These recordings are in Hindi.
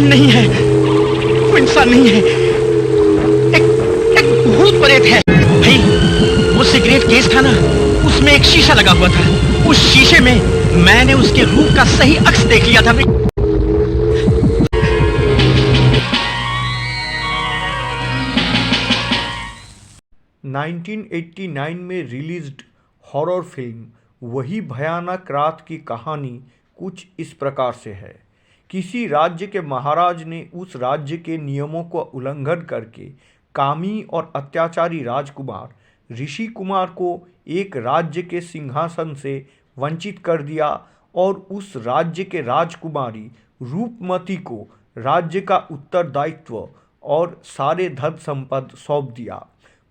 इंसान नहीं है, वो इंसान नहीं है, एक भूत प्रेत है। भाई, वो सिगरेट केस था ना, उसमें एक शीशा लगा हुआ था। उस शीशे में मैंने उसके रूप का सही अक्स देख लिया था। 1989 में रिलीज्ड हॉरर फिल्म वही भयानक रात की कहानी कुछ इस प्रकार से है। किसी राज्य के महाराज ने उस राज्य के नियमों को उल्लंघन करके कामी और अत्याचारी राजकुमार ऋषि कुमार को एक राज्य के सिंहासन से वंचित कर दिया और उस राज्य के राजकुमारी रूपमती को राज्य का उत्तरदायित्व और सारे धन संपत्ति सौंप दिया।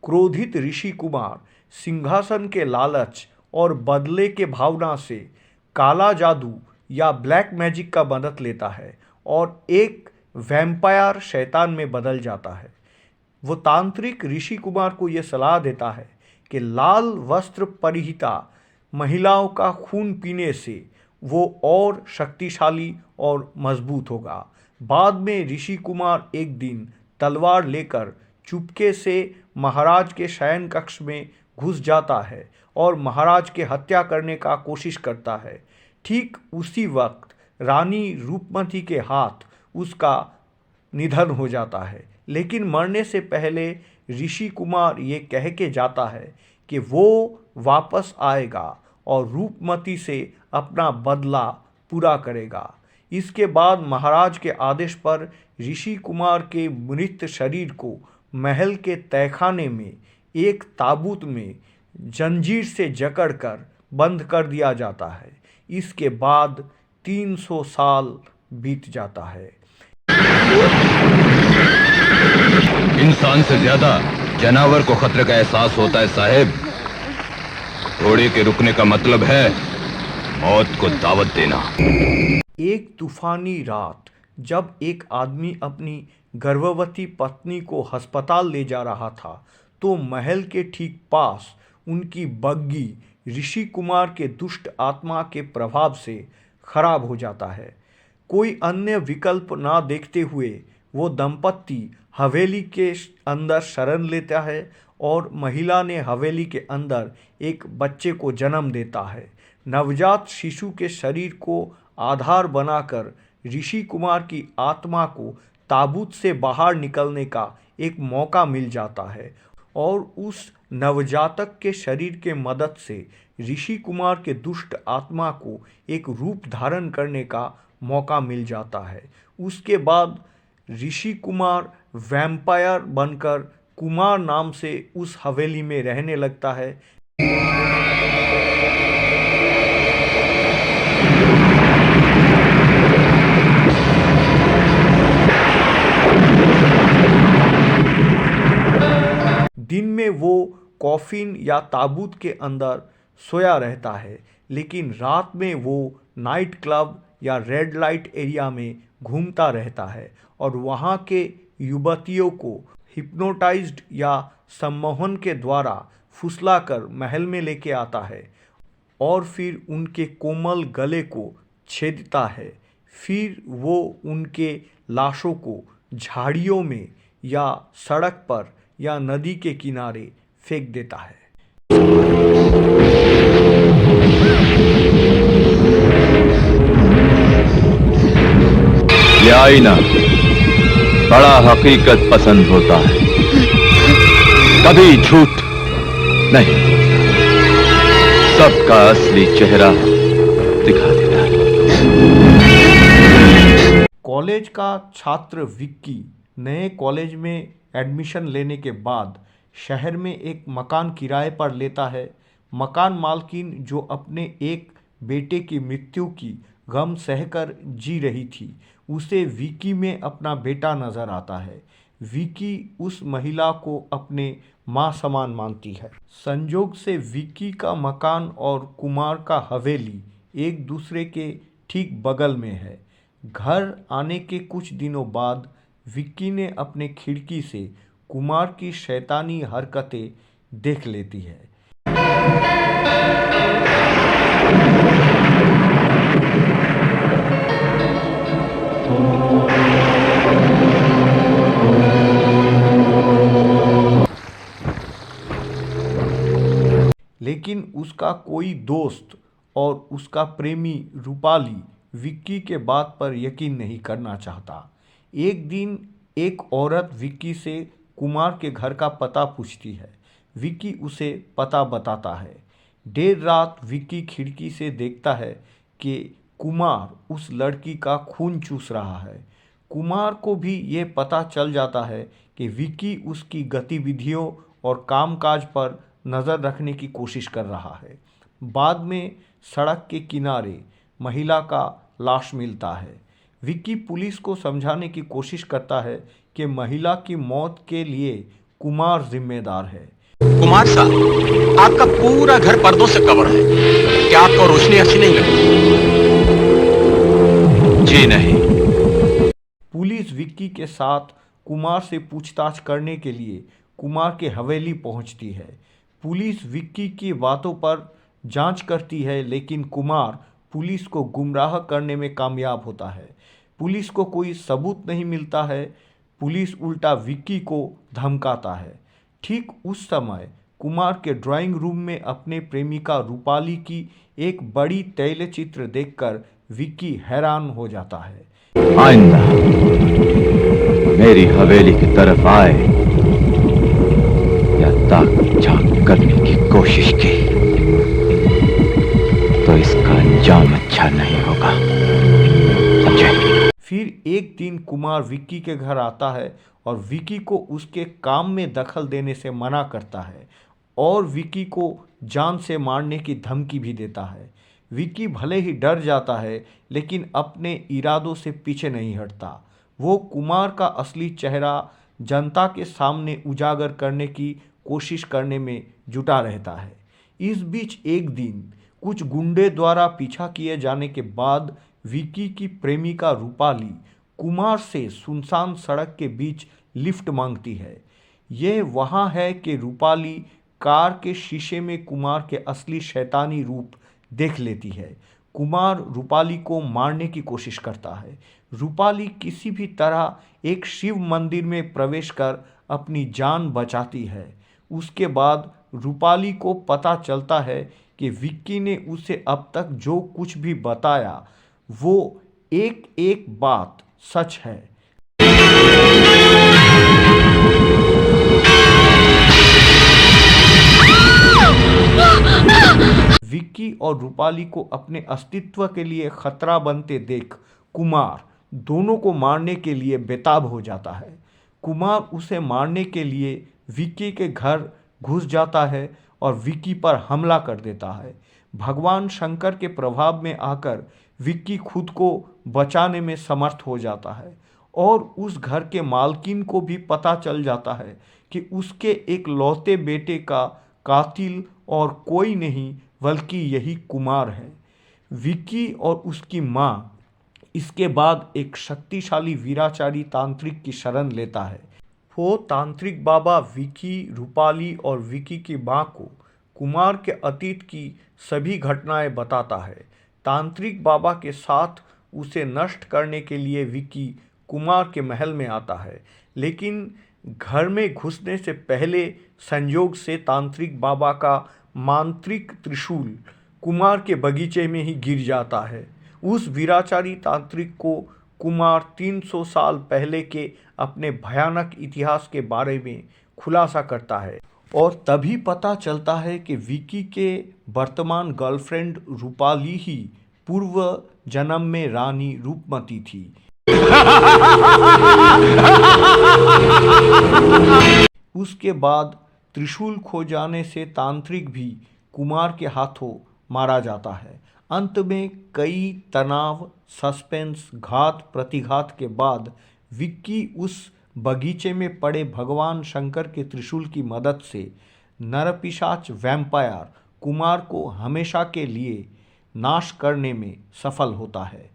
क्रोधित ऋषि कुमार सिंहासन के लालच और बदले के भावना से काला जादू या ब्लैक मैजिक का मदद लेता है और एक वैम्पायर शैतान में बदल जाता है। वो तांत्रिक ऋषि कुमार को यह सलाह देता है कि लाल वस्त्र परिहिता महिलाओं का खून पीने से वो और शक्तिशाली और मजबूत होगा। बाद में ऋषि कुमार एक दिन तलवार लेकर चुपके से महाराज के शयन कक्ष में घुस जाता है और महाराज के हत्या करने का कोशिश करता है। ठीक उसी वक्त रानी रूपमती के हाथ उसका निधन हो जाता है, लेकिन मरने से पहले ऋषि कुमार ये कह के जाता है कि वो वापस आएगा और रूपमती से अपना बदला पूरा करेगा। इसके बाद महाराज के आदेश पर ऋषि कुमार के मृत शरीर को महल के तहखाने में एक ताबूत में जंजीर से जकड़कर बंद कर दिया जाता है। इसके बाद 300 साल बीत जाता है। इंसान से ज्यादा जानवर को खतरे का एहसास होता है साहेब। घोड़े के रुकने का मतलब है मौत को दावत देना। एक तूफानी रात जब एक आदमी अपनी गर्भवती पत्नी को अस्पताल ले जा रहा था तो महल के ठीक पास उनकी बग्गी ऋषि कुमार के दुष्ट आत्मा के प्रभाव से खराब हो जाता है। कोई अन्य विकल्प ना देखते हुए वो दंपत्ति हवेली के अंदर शरण लेता है और महिला ने हवेली के अंदर एक बच्चे को जन्म देता है। नवजात शिशु के शरीर को आधार बनाकर ऋषि कुमार की आत्मा को ताबूत से बाहर निकलने का एक मौका मिल जाता है और उस नवजातक के शरीर के मदद से ऋषि कुमार के दुष्ट आत्मा को एक रूप धारण करने का मौका मिल जाता है। उसके बाद ऋषि कुमार वैम्पायर बनकर कुमार नाम से उस हवेली में रहने लगता है। दिन में वो कॉफिन या ताबूत के अंदर सोया रहता है, लेकिन रात में वो नाइट क्लब या रेड लाइट एरिया में घूमता रहता है और वहाँ के युवतियों को हिप्नोटाइज्ड या सम्मोहन के द्वारा फुसलाकर महल में लेके आता है और फिर उनके कोमल गले को छेदता है। फिर वो उनके लाशों को झाड़ियों में या सड़क पर या नदी के किनारे फेंक देता है। यह आईना बड़ा हकीकत पसंद होता है, कभी झूठ नहीं, सबका असली चेहरा दिखा देता है। कॉलेज का छात्र विक्की नए कॉलेज में एडमिशन लेने के बाद शहर में एक मकान किराए पर लेता है। मकान मालकिन जो अपने एक बेटे की मृत्यु की गम सहकर जी रही थी, उसे विकी में अपना बेटा नजर आता है। विकी उस महिला को अपने मां समान मानती है। संजोग से विकी का मकान और कुमार का हवेली एक दूसरे के ठीक बगल में है। घर आने के कुछ दिनों बाद विक्की ने अपने खिड़की से कुमार की शैतानी हरकतें देख लेती है। लेकिन उसका कोई दोस्त और उसका प्रेमी रूपाली विक्की के बात पर यकीन नहीं करना चाहता। एक दिन एक औरत विक्की से कुमार के घर का पता पूछती है। विक्की उसे पता बताता है। देर रात विक्की खिड़की से देखता है कि कुमार उस लड़की का खून चूस रहा है। कुमार को भी ये पता चल जाता है कि विक्की उसकी गतिविधियों और कामकाज पर नज़र रखने की कोशिश कर रहा है। बाद में सड़क के किनारे महिला का लाश मिलता है। विक्की पुलिस को समझाने की कोशिश करता है कि महिला की मौत के लिए कुमार जिम्मेदार है। कुमार साहब, आपका पूरा घर पर्दों से कवर है। क्या आपको रोशनी अच्छी नहीं लगती? जी नहीं। पुलिस विक्की के साथ कुमार से पूछताछ करने के लिए कुमार के हवेली पहुंचती है। पुलिस विक्की की बातों पर जांच करती है, लेकिन कुमार पुलिस को गुमराह करने में कामयाब होता है। पुलिस को कोई सबूत नहीं मिलता है। पुलिस उल्टा विक्की को धमकाता है। ठीक उस समय कुमार के ड्राइंग रूम में अपने प्रेमिका रूपाली की एक बड़ी तैलचित्र देखकर विक्की हैरान हो जाता है। आइंदा मेरी हवेली की तरफ आए या ताक झांक करने की कोशिश की तो इसका अंजाम अच्छा नहीं होगा, समझे? फिर एक दिन कुमार विक्की के घर आता है और विक्की को उसके काम में दखल देने से मना करता है और विक्की को जान से मारने की धमकी भी देता है। विक्की भले ही डर जाता है, लेकिन अपने इरादों से पीछे नहीं हटता। वो कुमार का असली चेहरा जनता के सामने उजागर करने की कोशिश करने में जुटा रहता है। इस बीच एक दिन कुछ गुंडे द्वारा पीछा किए जाने के बाद विक्की की प्रेमिका रूपाली कुमार से सुनसान सड़क के बीच लिफ्ट मांगती है। यह वहाँ है कि रूपाली कार के शीशे में कुमार के असली शैतानी रूप देख लेती है। कुमार रूपाली को मारने की कोशिश करता है। रूपाली किसी भी तरह एक शिव मंदिर में प्रवेश कर अपनी जान बचाती है। उसके बाद रूपाली को पता चलता है कि विक्की ने उसे अब तक जो कुछ भी बताया वो एक एक बात सच है। विक्की और रूपाली को अपने अस्तित्व के लिए खतरा बनते देख कुमार दोनों को मारने के लिए बेताब हो जाता है। कुमार उसे मारने के लिए विक्की के घर घुस जाता है और विक्की पर हमला कर देता है। भगवान शंकर के प्रभाव में आकर विक्की खुद को बचाने में समर्थ हो जाता है और उस घर के मालकिन को भी पता चल जाता है कि उसके एक लौते बेटे का कातिल और कोई नहीं बल्कि यही कुमार है। विक्की और उसकी माँ इसके बाद एक शक्तिशाली वीराचारी तांत्रिक की शरण लेता है। वो तांत्रिक बाबा विक्की, रूपाली और विक्की की माँ को कुमार के अतीत की सभी घटनाएं बताता है। तांत्रिक बाबा के साथ उसे नष्ट करने के लिए विक्की कुमार के महल में आता है, लेकिन घर में घुसने से पहले संयोग से तांत्रिक बाबा का मांत्रिक त्रिशूल कुमार के बगीचे में ही गिर जाता है। उस वीराचारी तांत्रिक को कुमार 300 साल पहले के अपने भयानक इतिहास के बारे में खुलासा करता है और तभी पता चलता है कि विक्की के वर्तमान गर्लफ्रेंड रूपाली ही पूर्व जन्म में रानी रूपमती थी। उसके बाद त्रिशूल खो जाने से तांत्रिक भी कुमार के हाथों मारा जाता है। अंत में कई तनाव, सस्पेंस, घात प्रतिघात के बाद विक्की उस बगीचे में पड़े भगवान शंकर के त्रिशूल की मदद से नरपिशाच वैम्पायर कुमार को हमेशा के लिए नाश करने में सफल होता है।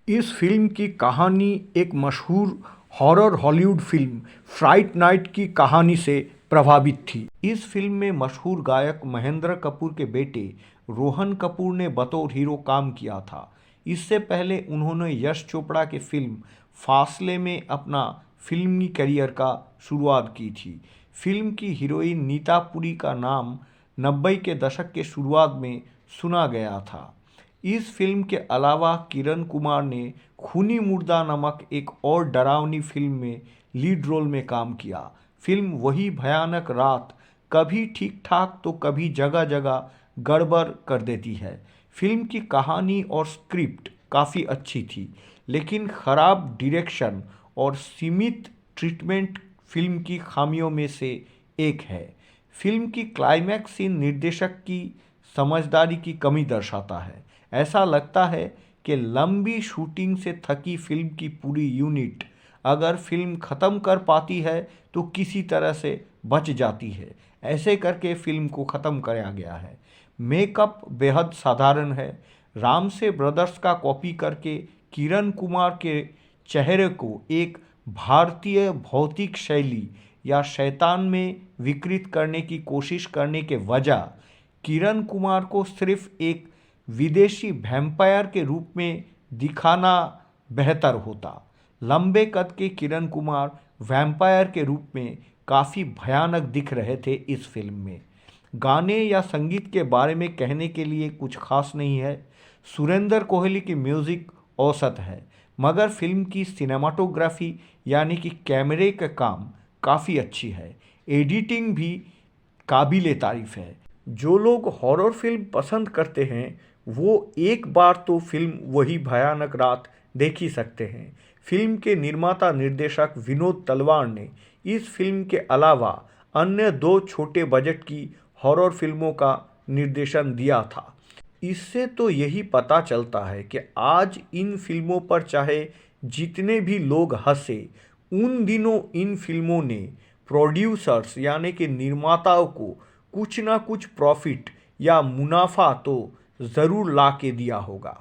इस फिल्म की कहानी एक मशहूर horror Hollywood film Fright Night की कहानी से प्रभावित थी। इस फिल्म में मशहूर गायक महेंद्र कपूर के बेटे रोहन कपूर ने बतौर हीरो काम किया था। इससे पहले उन्होंने यश चोपड़ा के फिल्म फासले में अपना फिल्मी करियर का शुरुआत की थी। फिल्म की हीरोइन नीता पुरी का नाम 90 के दशक के शुरुआत में सुना गया था। इस फिल्म के अलावा किरण कुमार ने खूनी मुर्दा नामक एक और डरावनी फिल्म में लीड रोल में काम किया। फिल्म वही भयानक रात कभी ठीक ठाक तो कभी जगह जगह गड़बड़ कर देती है। फिल्म की कहानी और स्क्रिप्ट काफ़ी अच्छी थी, लेकिन खराब डायरेक्शन और सीमित ट्रीटमेंट फिल्म की खामियों में से एक है। फिल्म की क्लाइमैक्स सीन निर्देशक की समझदारी की कमी दर्शाता है। ऐसा लगता है कि लंबी शूटिंग से थकी फिल्म की पूरी यूनिट अगर फिल्म ख़त्म कर पाती है तो किसी तरह से बच जाती है। ऐसे करके फिल्म को ख़त्म किया गया है। मेकअप बेहद साधारण है। रामसे ब्रदर्स का कॉपी करके किरण कुमार के चेहरे को एक भारतीय भौतिक शैली या शैतान में विकृत करने की कोशिश करने के वजह किरण कुमार को सिर्फ एक विदेशी वैम्पायर के रूप में दिखाना बेहतर होता। लंबे कद के किरण कुमार वैम्पायर के रूप में काफ़ी भयानक दिख रहे थे इस फिल्म में। गाने या संगीत के बारे में कहने के लिए कुछ खास नहीं है। सुरेंद्र कोहली की म्यूज़िक औसत है, मगर फिल्म की सिनेमाटोग्राफी यानी कि कैमरे का काम काफ़ी अच्छी है। एडिटिंग भी काबिले तारीफ है। जो लोग हॉरर फिल्म पसंद करते हैं वो एक बार तो फिल्म वही भयानक रात देख ही सकते हैं। फिल्म के निर्माता निर्देशक विनोद तलवार ने इस फिल्म के अलावा अन्य 2 छोटे बजट की हॉरर फिल्मों का निर्देशन दिया था। इससे तो यही पता चलता है कि आज इन फिल्मों पर चाहे जितने भी लोग हंसे, उन दिनों इन फिल्मों ने प्रोड्यूसर्स यानी कि निर्माताओं को कुछ ना कुछ प्रॉफिट या मुनाफा तो ज़रूर ला के दिया होगा।